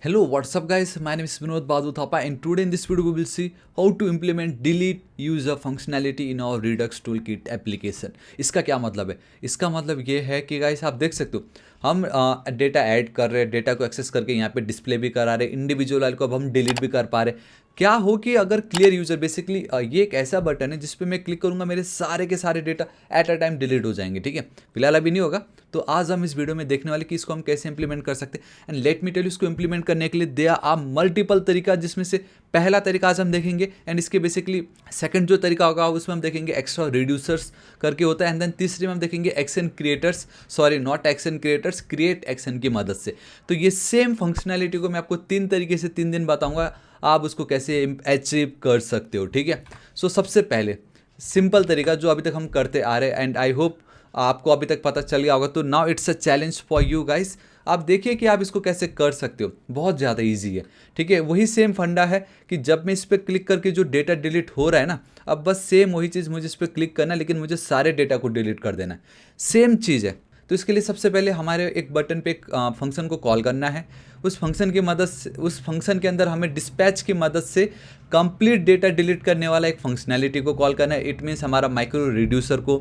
Hello, what's up guys? My name is Vinod Badhu Thapa and today in this video we will see how to implement delete user functionality in our Redux Toolkit application. इसका क्या मतलब है? इसका मतलब ये है कि guys आप देख सकते हो हम डेटा ऐड कर रहे हैं, डेटा को एक्सेस करके यहाँ पे डिस्प्ले भी करा रहे हैं, इंडिविजुअल वाले को अब हम डिलीट भी कर पा रहे हैं। क्या हो कि अगर क्लियर यूज़र बेसिकली ये एक ऐसा बटन है जिस पे मैं क्लिक करूँगा मेरे सारे के सारे data at a time delete हो जाएंगे, ठीक है। फिलहाल अभी नहीं होगा, तो आज हम इस वीडियो में देखने वाले कि इसको हम कैसे इंप्लीमेंट कर सकते हैं। And let me tell you, इसको इंप्लीमेंट करने के लिए देयर आर मल्टीपल तरीका, जिसमें से पहला तरीका आज हम देखेंगे एंड इसके बेसिकली सेकंड जो तरीका होगा उसमें हम देखेंगे एक्स्ट्रा रिड्यूसर्स करके होता है। एंड देन तीसरे में हम देखेंगे action creators, sorry not action creators, create action की मदद से। तो ये सेम फंक्शनैलिटी को मैं आपको 3 तरीके से 3 दिन बताऊंगा आप उसको कैसे अचीव कर सकते हो, ठीक है। सो सबसे पहले सिंपल तरीका जो अभी तक हम करते आ रहे हैं एंड आई होप आपको अभी तक पता चल गया होगा, तो now it's a challenge for you guys. आप देखिए कि आप इसको कैसे कर सकते हो, बहुत ज़्यादा इजी है, ठीक है। वही सेम फंडा है कि जब मैं इस पर क्लिक करके जो डेटा डिलीट हो रहा है ना, अब बस सेम वही चीज़ मुझे इस पर क्लिक करना है, लेकिन मुझे सारे डेटा को डिलीट कर देना है, सेम चीज़ है। तो इसके लिए सबसे पहले हमारे एक बटन पे एक फंक्शन को कॉल करना है। उस फंक्शन की मदद से, उस फंक्शन के अंदर हमें डिस्पैच की मदद से कंप्लीट डेटा डिलीट करने वाला एक फंक्शनैलिटी को कॉल करना है। इट मीन्स हमारा माइक्रो रिड्यूसर को,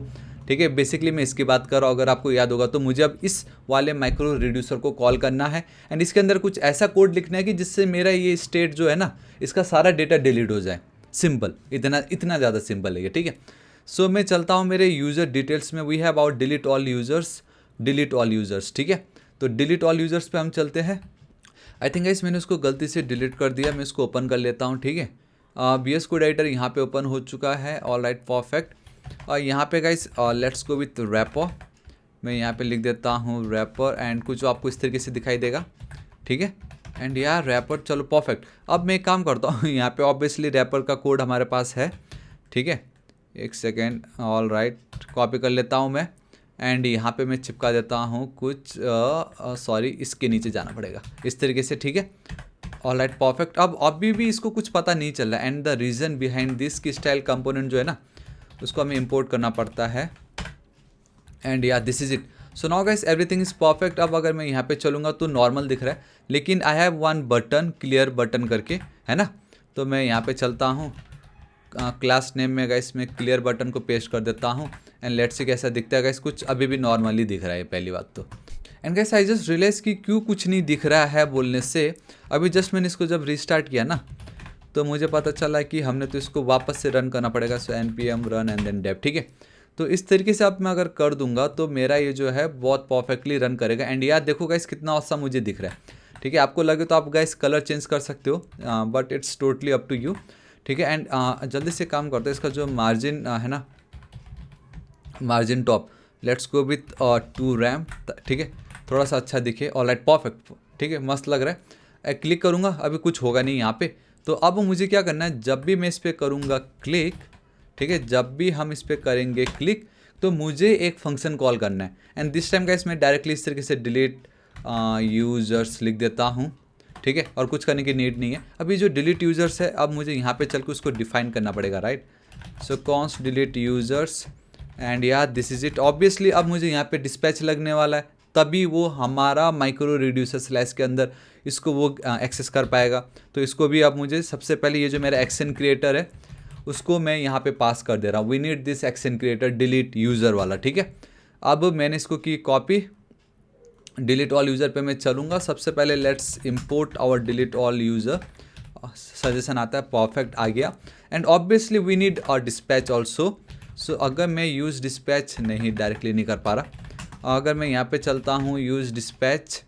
ठीक है। बेसिकली मैं इसकी बात कर रहा हूँ, अगर आपको याद होगा तो मुझे अब इस वाले माइक्रो रिड्यूसर को कॉल करना है एंड इसके अंदर कुछ ऐसा कोड लिखना है कि जिससे मेरा ये स्टेट जो है ना, इसका सारा डेटा डिलीट हो जाए। सिंपल, इतना इतना ज़्यादा सिंपल है ये, ठीक है। सो मैं चलता हूँ मेरे यूज़र डिटेल्स में। We have about delete all users, delete all users, ठीक है। तो डिलीट ऑल यूज़र्स पे हम चलते हैं। आई थिंक गाइस मैंने उसको गलती से डिलीट कर दिया, मैं इसको ओपन कर लेता हूँ, ठीक है। VS कोड एडिटर यहाँ पे ओपन हो चुका है, ऑल राइट परफेक्ट। और यहाँ पे guys let's go with wrapper. मैं यहाँ पे लिख देता हूँ रैपर एंड कुछ आपको इस तरीके से दिखाई देगा, ठीक है। एंड यार रैपर, चलो परफेक्ट। अब मैं एक काम करता हूँ यहाँ पे ऑब्वियसली रैपर का कोड हमारे पास है, ठीक है। एक सेकेंड, ऑल राइट, कॉपी कर लेता हूँ मैं एंड यहाँ पे मैं चिपका देता हूँ कुछ, सॉरी इसके नीचे जाना पड़ेगा इस तरीके से, ठीक है। All right perfect. अब अभी भी इसको कुछ पता नहीं चल रहा and the reason behind this की स्टाइल कंपोनेंट जो है ना, उसको हमें इंपोर्ट करना पड़ता है एंड या this is it. So now guys everything is perfect. अब अगर मैं यहाँ पे चलूँगा तो नॉर्मल दिख रहा है, लेकिन I have one button, clear button करके, है ना। तो मैं यहाँ पे चलता हूँ, क्लास नेम में गाइस मैं क्लियर बटन को पेस्ट कर देता हूँ एंड लेट्स से कैसा दिखता है गाइस। कुछ अभी भी नॉर्मली दिख रहा है पहली बात तो। And guys I just realise कि क्यों कुछ नहीं दिख रहा है बोलने से, अभी जस्ट मैंने इसको जब रीस्टार्ट किया ना, तो मुझे पता चला कि हमने तो इसको वापस से रन करना पड़ेगा। So npm run and then dev, ठीक है। तो इस तरीके से अब मैं अगर कर दूंगा तो मेरा ये जो है बहुत परफेक्टली रन करेगा। एंड यार देखो गाइस कितना औसम मुझे दिख रहा है, ठीक है। आपको लगे तो आप गाइस कलर चेंज कर सकते हो, but it's totally up to you, ठीक है। एंड जल्दी से काम करते हैं, इसका जो मार्जिन है ना, margin top, let's go with 2 RAM, ठीक है, थोड़ा सा अच्छा दिखे। ऑल राइट परफेक्ट, ठीक है, मस्त लग रहा है। क्लिक करूँगा, अभी कुछ होगा नहीं यहाँ पे। तो अब मुझे क्या करना है, जब भी मैं इस पर करूँगा क्लिक, ठीक है, जब भी हम इस पर करेंगे क्लिक तो मुझे एक फंक्शन कॉल करना है। एंड दिस टाइम गाइस मैं डायरेक्टली इस तरीके से डिलीट यूजर्स लिख देता हूँ, ठीक है, और कुछ करने की नीड नहीं है। अभी जो डिलीट यूजर्स है, अब मुझे यहाँ पे चल के उसको डिफाइन करना पड़ेगा, right. So const delete users and यार दिस इज इट। ऑब्वियसली अब मुझे यहाँ पे डिस्पैच लगने वाला है, तभी वो हमारा माइक्रो रिड्यूसर स्लैश के अंदर इसको वो एक्सेस कर पाएगा। तो इसको भी अब मुझे सबसे पहले ये जो मेरा एक्शन क्रिएटर है उसको मैं यहाँ पे पास कर दे रहा हूँ। We need this action creator delete user वाला, ठीक है। अब मैंने इसको की कॉपी, डिलीट ऑल यूज़र पे मैं चलूँगा। सबसे पहले let's import our delete all user, suggestion आता है, परफेक्ट आ गया। And obviously we need a dispatch also. So अगर मैं यूज़ डिस्पैच नहीं, डायरेक्टली नहीं कर पा रहा, अगर मैं यहाँ पे चलता हूँ use dispatch,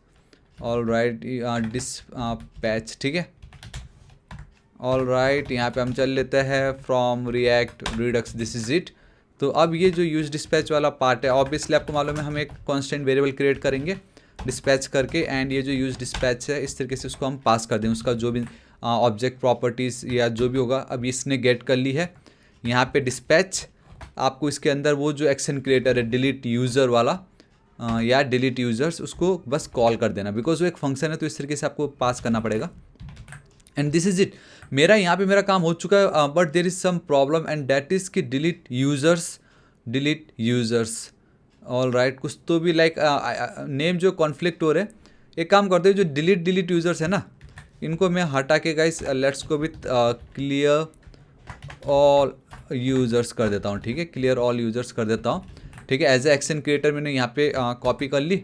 all right dispatch, ठीक है, ऑल राइट। यहाँ पे हम चल लेते हैं from react Redux, this is it. तो अब ये जो यूज डिस्पैच वाला पार्ट है, ऑब्वियसली आपको मालूम है हम एक कॉन्स्टेंट वेरिएबल क्रिएट करेंगे डिस्पैच करके एंड ये जो यूज डिस्पैच है इस तरीके से उसको हम पास कर दें, उसका जो भी ऑब्जेक्ट प्रॉपर्टीज़ या जो भी होगा अब इसने गेट कर ली है। यहाँ पे डिस्पैच, आपको इसके अंदर वो जो एक्शन क्रिएटर है डिलीट यूज़र वाला या डिलीट यूज़र्स, उसको बस कॉल कर देना, बिकॉज वो एक फंक्शन है तो इस तरीके से आपको पास करना पड़ेगा। And this is it. मेरा यहाँ पे मेरा काम हो चुका है, but there is some problem and that is कि delete users, delete users, all right. कुछ तो भी लाइक नेम जो कॉन्फ्लिक्ट हो रहे हैं। एक काम करते हैं, जो डिलीट यूज़र्स है ना, इनको मैं हटा के guys let's go with clear all users कर देता हूँ, ठीक है, क्लियर ऑल यूज़र्स कर देता हूँ, ठीक है। एज ए एक्शन क्रिएटर मैंने यहाँ पे कॉपी कर ली,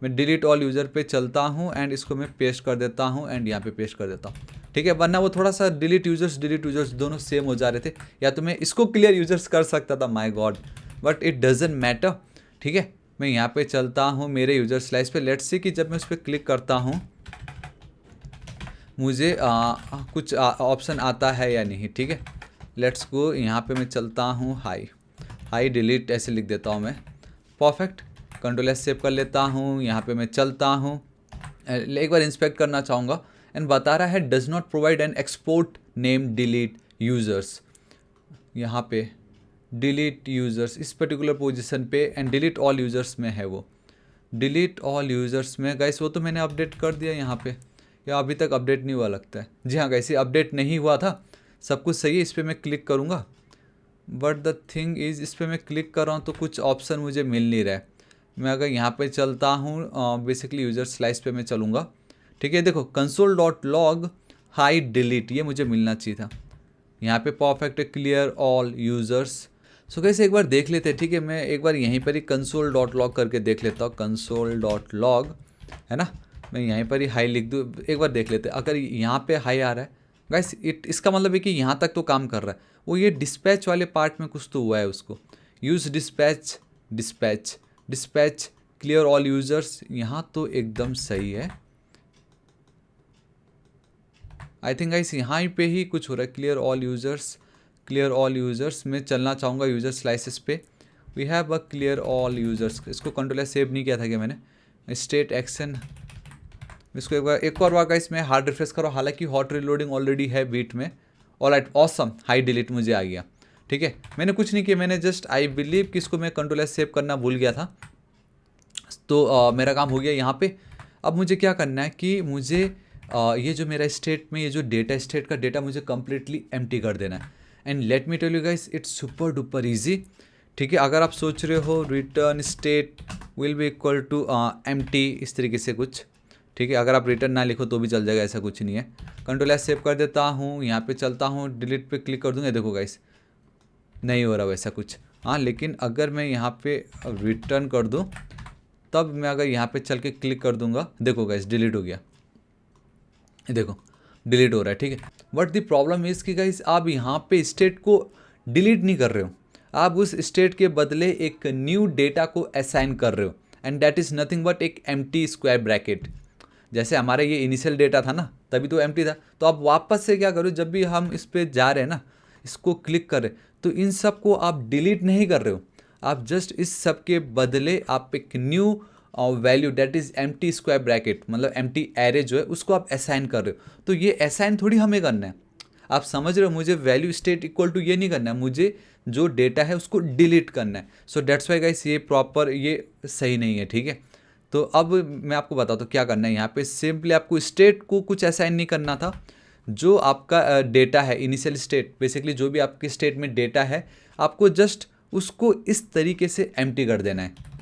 मैं डिलीट ऑल यूज़र पे चलता हूँ एंड इसको मैं पेस्ट कर देता हूँ एंड यहाँ पे पेस्ट कर देता हूँ, ठीक है। वरना वो थोड़ा सा डिलीट यूज़र्स दोनों सेम हो जा रहे थे, या तो मैं इसको क्लियर यूज़र्स कर सकता था, my God, but it doesn't matter, ठीक है। मैं यहाँ पे चलता हूँ मेरे यूज़र स्लाइस पे, लेट्स सी कि जब मैं उस पर क्लिक करता हूँ मुझे कुछ ऑप्शन आता है या नहीं, ठीक है। लेट्स गो, यहाँ पे मैं चलता हूँ हाई डिलीट ऐसे लिख देता हूँ मैं, परफेक्ट। कंट्रोल एस सेव कर लेता हूँ, यहाँ पे मैं चलता हूँ, एक बार इंस्पेक्ट करना चाहूँगा एंड बता रहा है does not provide an export name delete users, यहाँ पे डिलीट यूज़र्स इस पर्टिकुलर पोजीशन पे एंड डिलीट ऑल यूज़र्स में है वो, डिलीट ऑल यूज़र्स में गाइस वो तो मैंने अपडेट कर दिया यहाँ पे, या अभी तक अपडेट नहीं हुआ लगता है। जी हाँ गाइस, ये अपडेट नहीं हुआ था, सब कुछ सही है। इस पर मैं क्लिक करूँगा, बट द थिंग इज़ इस पर मैं क्लिक कर रहा हूँ तो कुछ ऑप्शन मुझे मिल नहीं रहा है। मैं अगर यहाँ पे चलता हूँ बेसिकली यूज़र स्लाइस पे मैं चलूँगा, ठीक है। देखो console.log हाइड डिलीट ये मुझे मिलना चाहिए था, यहाँ पे परफेक्ट क्लियर ऑल यूज़र्स। सो कैसे एक बार देख लेते हैं, ठीक है। मैं एक बार यहीं पर ही console.log करके देख लेता हूँ, console.log है ना, मैं यहीं पर ही हाई लिख दूँ, एक बार देख लेते हैं। अगर यहाँ पे हाई आ रहा है गाइस, इसका मतलब है कि यहाँ तक तो काम कर रहा है वो। ये डिस्पैच वाले पार्ट में कुछ तो हुआ है उसको, use dispatch clear all users, यहाँ तो एकदम सही है। आई थिंक गाइस यहाँ पे ही कुछ हो रहा है, क्लियर ऑल यूज़र्स मैं चलना चाहूँगा यूज़र स्लाइसेस पे। We have a clear all users, इसको कंट्रोल एस सेव नहीं किया था कि मैंने, स्टेट एक्शन, इसको एक और बार गाइस मैं हार्ड रिफ्रेश करो, हालांकि हॉट रीलोडिंग ऑलरेडी है बीट में। ऑलराइट, ऑसम, हाई डिलीट मुझे आ गया, ठीक है। मैंने कुछ नहीं किया, मैंने जस्ट आई बिलीव कि इसको मैं कंट्रोल एस सेव करना भूल गया था, तो मेरा काम हो गया यहाँ पे। अब मुझे क्या करना है कि मुझे ये जो मेरा स्टेट में ये जो डेटा, स्टेट का डेटा मुझे कम्प्लीटली एम्प्टी कर देना है। And let me tell you guys it's super duper easy, ठीक है। अगर आप सोच रहे हो return state will be equal to empty इस तरीके से कुछ, ठीक है। अगर आप रिटर्न ना लिखो तो भी चल जाएगा, ऐसा कुछ नहीं है। कंट्रोल एस सेव कर देता हूँ, यहाँ पे चलता हूँ, डिलीट पे क्लिक कर दूँगा, देखो गाइस नहीं हो रहा वैसा कुछ, हाँ। लेकिन अगर मैं यहाँ पे रिटर्न कर दूँ, तब मैं अगर यहाँ पे चल के क्लिक कर दूंगा, देखो गाइस डिलीट हो गया, देखो डिलीट हो रहा है, ठीक है। बट द प्रॉब्लम इज़ कि गाइस आप यहाँ पे स्टेट को डिलीट नहीं कर रहे हो, आप उस स्टेट के बदले एक न्यू डेटा को असाइन कर रहे हो, and that is nothing but एक एम्प्टी स्क्वायर ब्रैकेट। जैसे हमारा ये इनिशियल डेटा था ना, तभी तो एम्प्टी था, तो आप वापस से क्या करो, जब भी हम इस पर जा रहे हैं ना, इसको क्लिक कर रहे, तो इन सब को आप डिलीट नहीं कर रहे हो, आप जस्ट इस सब के बदले आप एक new value that is empty square bracket, मतलब एम्प्टी एरे जो है उसको आप असाइन कर रहे हो। तो ये असाइन थोड़ी हमें करना है, आप समझ रहे हो, मुझे वैल्यू स्टेट इक्वल टू ये नहीं करना है, मुझे जो डेटा है उसको डिलीट करना है। सो दैट्स वाई गाइस ये प्रॉपर ये सही नहीं है, ठीक है। तो अब मैं आपको बताता हूँ क्या करना है। यहाँ पे सिंपली आपको स्टेट को कुछ असाइन नहीं करना था, जो आपका डेटा है इनिशियल स्टेट, बेसिकली जो भी आपके स्टेट में डेटा है, आपको जस्ट उसको इस तरीके से एम्प्टी कर देना है।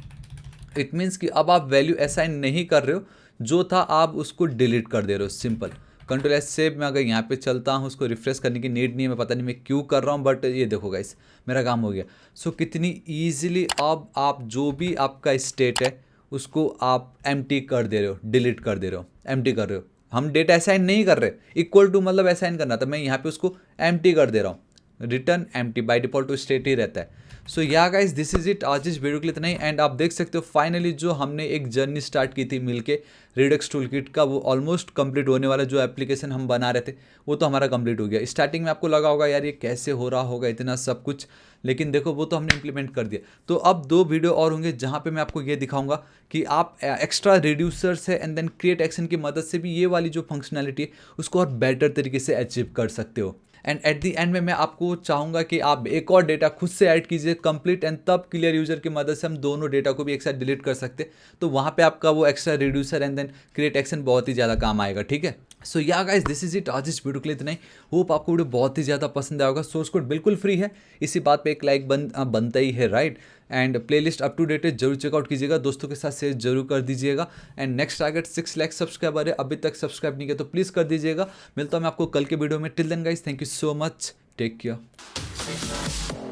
इट मीन्स कि अब आप वैल्यू असाइन नहीं कर रहे हो, जो था आप उसको डिलीट कर दे रहे हो, सिंपल। कंट्रोल एस सेव में अगर यहाँ पे चलता हूँ, उसको रिफ्रेश करने की नीड नहीं है, मैं पता नहीं मैं क्यों कर रहा हूँ, बट ये देखो गाइस मेरा काम हो गया। सो कितनी ईजिली अब आप जो भी आपका स्टेट है उसको आप एम्प्टी कर दे रहे हो, डिलीट कर दे रहे हो, एम्प्टी कर रहे हो। हम डेटा असाइन नहीं कर रहे, इक्वल टू मतलब असाइन करना था, मैं यहाँ पे उसको एम्प्टी कर दे रहा हूँ, रिटर्न एम्प्टी, बाय डिफॉल्ट तो स्टेट ही रहता है। सो या गाइस दिस इज इट, आज इस वीडियो के लिए इतना ही। एंड आप देख सकते हो फाइनली जो हमने एक जर्नी स्टार्ट की थी मिलके रिडक्स टूल किट का, वो ऑलमोस्ट कंप्लीट होने वाला, जो एप्लीकेशन हम बना रहे थे वो तो हमारा कंप्लीट हो गया। स्टार्टिंग में आपको लगा होगा यार ये कैसे हो रहा होगा इतना सब कुछ, लेकिन देखो वो तो हमने इंप्लीमेंट कर दिया। तो अब 2 वीडियो और होंगे जहाँ पे मैं आपको ये दिखाऊंगा कि आप एक्स्ट्रा रिड्यूसर्स है एंड देन क्रिएट एक्शन की मदद से भी ये वाली जो फंक्शनैलिटी है उसको और बेटर तरीके से अचीव कर सकते हो। एंड एट द एंड में मैं आपको चाहूँगा कि आप एक और डेटा खुद से ऐड कीजिए कंप्लीट, एंड तब क्लियर यूजर की मदद से हम दोनों डेटा को भी एक साथ डिलीट कर सकते, तो वहाँ पे आपका वो extra reducer and then create action बहुत ही ज़्यादा काम आएगा, ठीक है। सो या गाइस, दिस इज इट। आज इस वीडियो के लिए इतना ही। होप आपको वीडियो बहुत ही ज़्यादा पसंद आया होगा। सोर्स कोड बिल्कुल फ्री है, इसी बात पे एक लाइक बनता ही है, right. And playlist up to date है, जरूर चेकआउट कीजिएगा, दोस्तों के साथ शेयर जरूर कर दीजिएगा। And next target 6 lakh subscriber है, अभी तक सब्सक्राइब नहीं किया तो प्लीज़ कर दीजिएगा। मिलता हूँ मैं आपको कल के वीडियो में। Till then guys, thank you so much, take care.